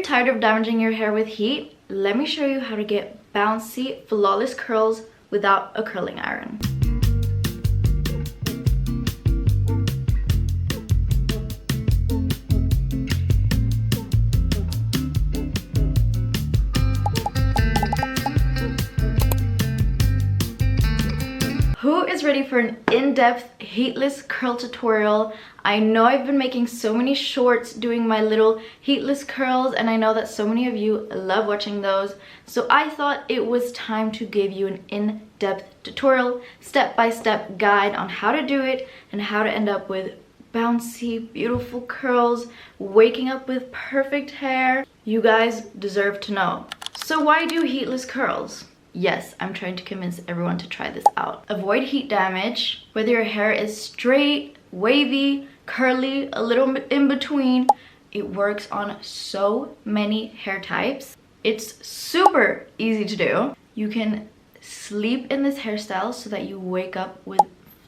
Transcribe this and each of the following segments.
tired of damaging your hair with heat? Let me show you how to get bouncy, flawless curls without a curling iron. Who is ready for an in-depth heatless curl tutorial? I know I've been making so many shorts doing my little heatless curls, and I know that so many of you love watching those. So I thought it was time to give you an in-depth tutorial, step-by-step guide on how to do it and how to end up with bouncy, beautiful curls, waking up with perfect hair. You guys deserve to know. So why do heatless curls? Yes, I'm trying to convince everyone to try this out. Avoid heat damage, whether your hair is straight, wavy, curly, a little bit in between. It works on so many hair types. It's super easy to do. You can sleep in this hairstyle so that you wake up with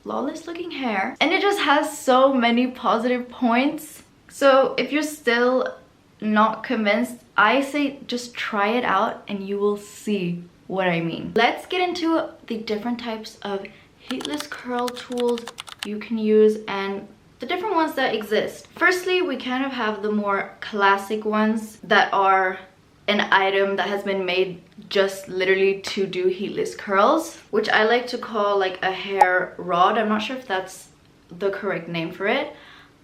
flawless looking hair. And it just has so many positive points. So if you're still not convinced, I say just try it out and you will see what I mean. Let's get into the different types of heatless curl tools you can use and the different ones that exist. Firstly, we kind of have the more classic ones that are an item that has been made just literally to do heatless curls, which I like to call like a hair rod. I'm not sure if that's the correct name for it.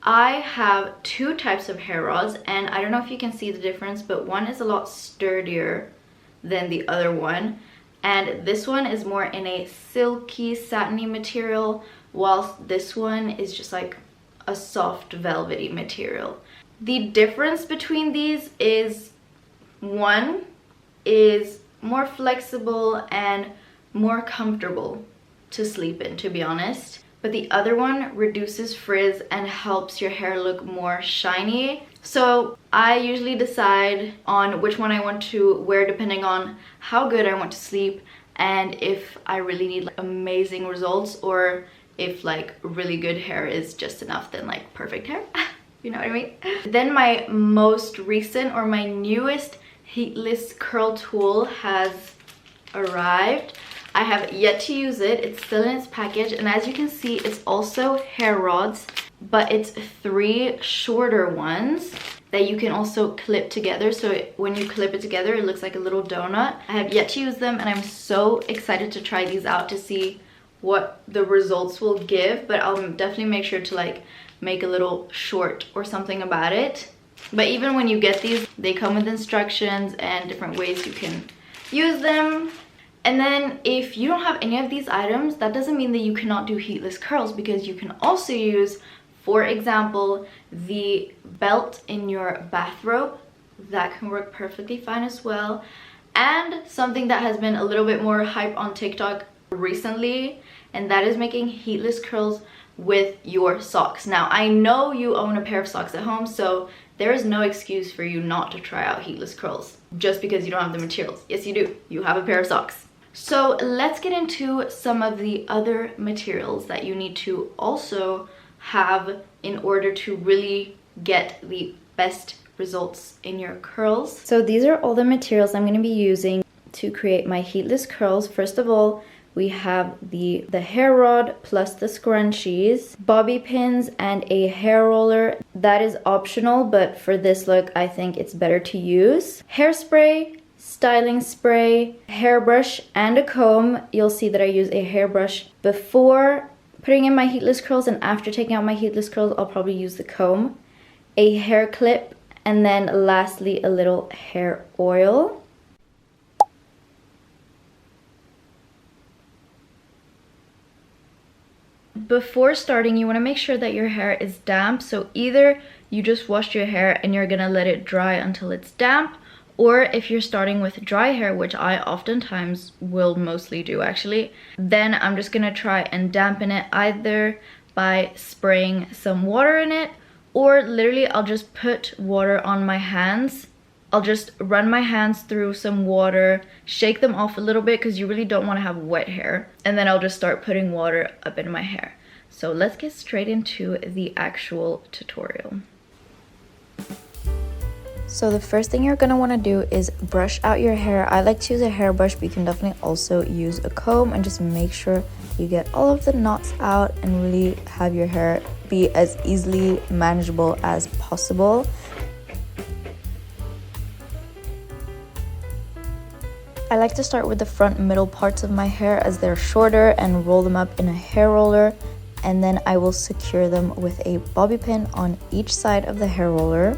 I have two types of hair rods, and I don't know if you can see the difference, but one is a lot sturdier than the other one, and this one is more in a silky satiny material, whilst this one is just like a soft velvety material. The difference between these is one is more flexible and more comfortable to sleep in, to be honest, but the other one reduces frizz and helps your hair look more shiny. So I usually decide on which one I want to wear depending on how good I want to sleep and if I really need like amazing results, or if like really good hair is just enough, then like perfect hair. You know what I mean? Then my most recent or my newest heatless curl tool has arrived. I have yet to use it. It's still in its package, and as you can see, it's also hair rods, but it's 3 shorter ones that you can also clip together. So when you clip it together, it looks like a little donut. I have yet to use them, and I'm so excited to try these out to see what the results will give, but I'll definitely make sure to like make a little short or something about it. But even when you get these, they come with instructions and different ways you can use them. And then if you don't have any of these items, that doesn't mean that you cannot do heatless curls, because you can also use, for example, the belt in your bathrobe. That can work perfectly fine as well. And something that has been a little bit more hype on TikTok recently, and that is making heatless curls with your socks. Now, I know you own a pair of socks at home, so there is no excuse for you not to try out heatless curls just because you don't have the materials. Yes, you do. You have a pair of socks. So let's get into some of the other materials that you need to also have in order to really get the best results in your curls. So these are all the materials I'm going to be using to create my heatless curls. First of all, we have the hair rod plus the scrunchies, bobby pins, and a hair roller. That is optional, but for this look, I think it's better to use. Hairspray, styling spray, hairbrush, and a comb. You'll see that I use a hairbrush before putting in my heatless curls, and after taking out my heatless curls, I'll probably use the comb, a hair clip, and then lastly, a little hair oil. Before starting, you want to make sure that your hair is damp. So either you just washed your hair and you're gonna let it dry until it's damp, or if you're starting with dry hair, which I oftentimes will mostly do actually, then I'm just gonna try and dampen it either by spraying some water in it, or literally I'll just put water on my hands. I'll just run my hands through some water, shake them off a little bit because you really don't want to have wet hair, and then I'll just start putting water up in my hair. So let's get straight into the actual tutorial. So the first thing you're gonna wanna do is brush out your hair. I like to use a hairbrush, but you can definitely also use a comb, and just make sure you get all of the knots out and really have your hair be as easily manageable as possible. I like to start with the front middle parts of my hair as they're shorter and roll them up in a hair roller, and then I will secure them with a bobby pin on each side of the hair roller.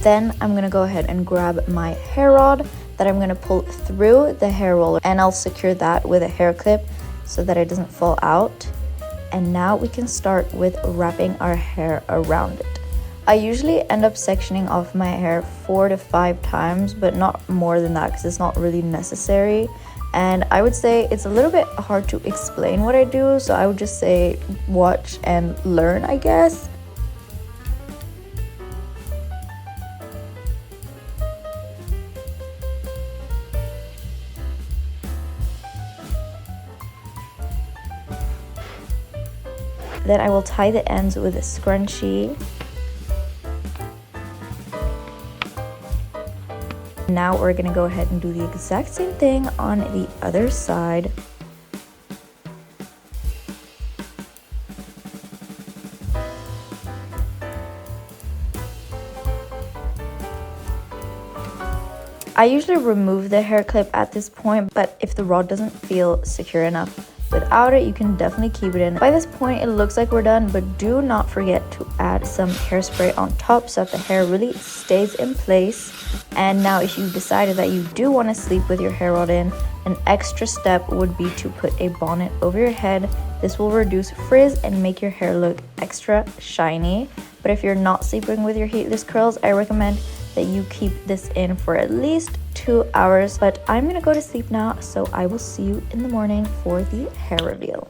Then I'm gonna go ahead and grab my hair rod that I'm gonna pull through the hair roller, and I'll secure that with a hair clip so that it doesn't fall out. And now we can start with wrapping our hair around it. I usually end up sectioning off my hair 4 to 5 times, but not more than that because it's not really necessary. And I would say it's a little bit hard to explain what I do, so I would just say watch and learn, I guess. Then I will tie the ends with a scrunchie. Now we're gonna go ahead and do the exact same thing on the other side. I usually remove the hair clip at this point, but if the rod doesn't feel secure enough without it, you can definitely keep it in. By this point, it looks like we're done, but do not forget to add some hairspray on top so that the hair really stays in place. And now if you've decided that you do want to sleep with your hair rod in, an extra step would be to put a bonnet over your head. This will reduce frizz and make your hair look extra shiny. But if you're not sleeping with your heatless curls, I recommend that you keep this in for at least 2 hours. But I'm gonna go to sleep now, so I will see you in the morning for the hair reveal.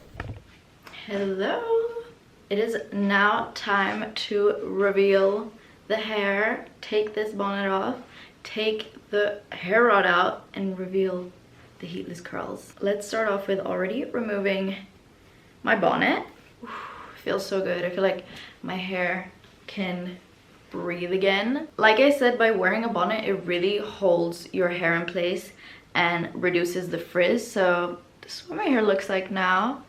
Hello, it is now time to reveal the hair. Take this bonnet off, take the hair rod out, and reveal the heatless curls. Let's start off with already removing my bonnet. Feels so good. I feel like my hair can breathe again. Like I said, by wearing a bonnet, it really holds your hair in place and reduces the frizz. So this is what my hair looks like now.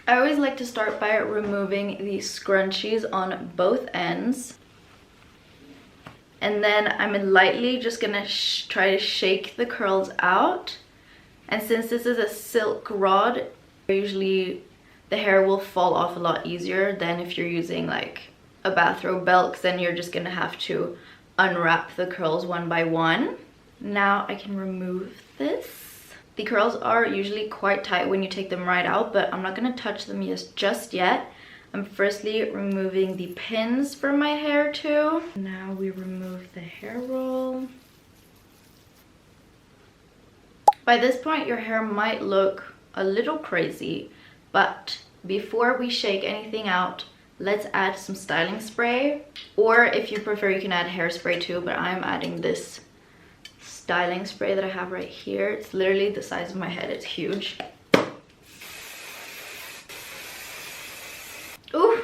I always like to start by removing the scrunchies on both ends. And then I'm lightly just gonna try to shake the curls out. And since this is a silk rod, usually the hair will fall off a lot easier than if you're using like a bathrobe belt, because then you're just gonna have to unwrap the curls one by one. Now I can remove this. The curls are usually quite tight when you take them right out, but I'm not gonna touch them just yet. I'm firstly removing the pins from my hair too. Now we remove the hair roll. By this point, your hair might look a little crazy, but before we shake anything out, let's add some styling spray. Or if you prefer, you can add hairspray too, but I'm adding this styling spray that I have right here. It's literally the size of my head. It's huge. Ooh,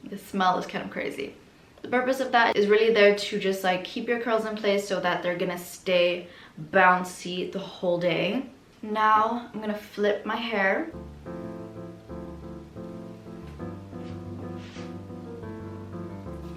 the smell is kind of crazy. The purpose of that is really there to just like keep your curls in place so that they're gonna stay bouncy the whole day. Now I'm gonna flip my hair.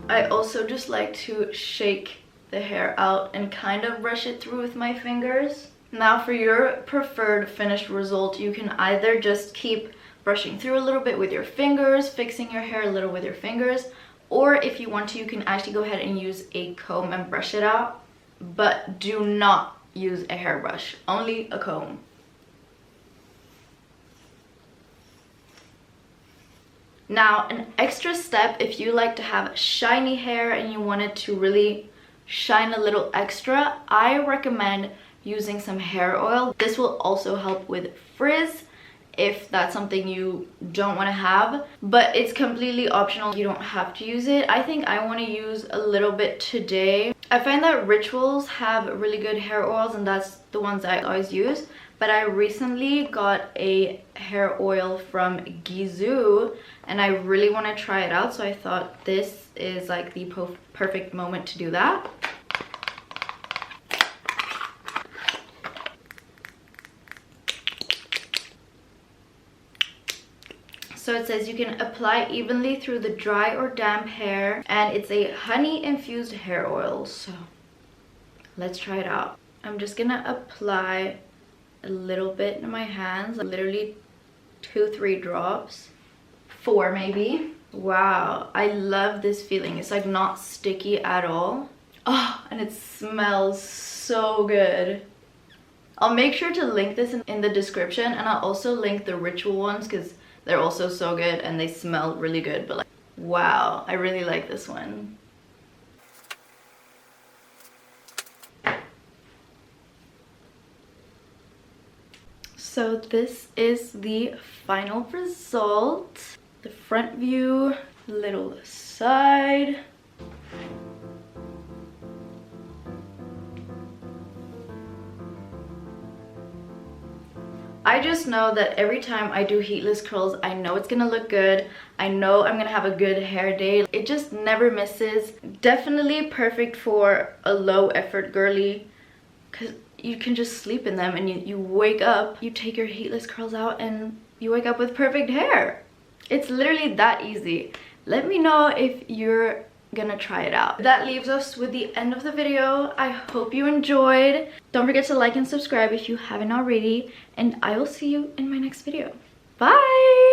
I also just like to shake the hair out and kind of brush it through with my fingers. Now for your preferred finished result, you can either just keep brushing through a little bit with your fingers, fixing your hair a little with your fingers, or if you want to, you can actually go ahead and use a comb and brush it out, but do not use a hairbrush, only a comb. Now, an extra step, if you like to have shiny hair and you want it to really shine a little extra, I recommend using some hair oil. This will also help with frizz. if that's something you don't want to have, but it's completely optional. You don't have to use it. I think I want to use a little bit today. I find that Rituals have really good hair oils, and that's the ones I always use. But I recently got a hair oil from Gizu and I really want to try it out, so I thought this is like the perfect moment to do that. So it says you can apply evenly through the dry or damp hair, and it's a honey infused hair oil. So let's try it out. I'm just gonna apply a little bit in my hands, literally 2-3 drops, 4 maybe. Wow, I love this feeling. It's like not sticky at all. Oh, and it smells so good. I'll make sure to link this in the description, and I'll also link the Ritual ones because they're also so good and they smell really good. But like, wow, I really like this one. So this is the final result. The front view, little side. I just know that every time I do heatless curls, I know it's gonna look good. I know I'm gonna have a good hair day. It just never misses. Definitely perfect for a low effort girly, because you can just sleep in them and you wake up, you take your heatless curls out and you wake up with perfect hair. It's literally that easy. Let me know if you're gonna try it out. That leaves us with the end of the video. I hope you enjoyed. Don't forget to like and subscribe if you haven't already, and I will see you in my next video. Bye!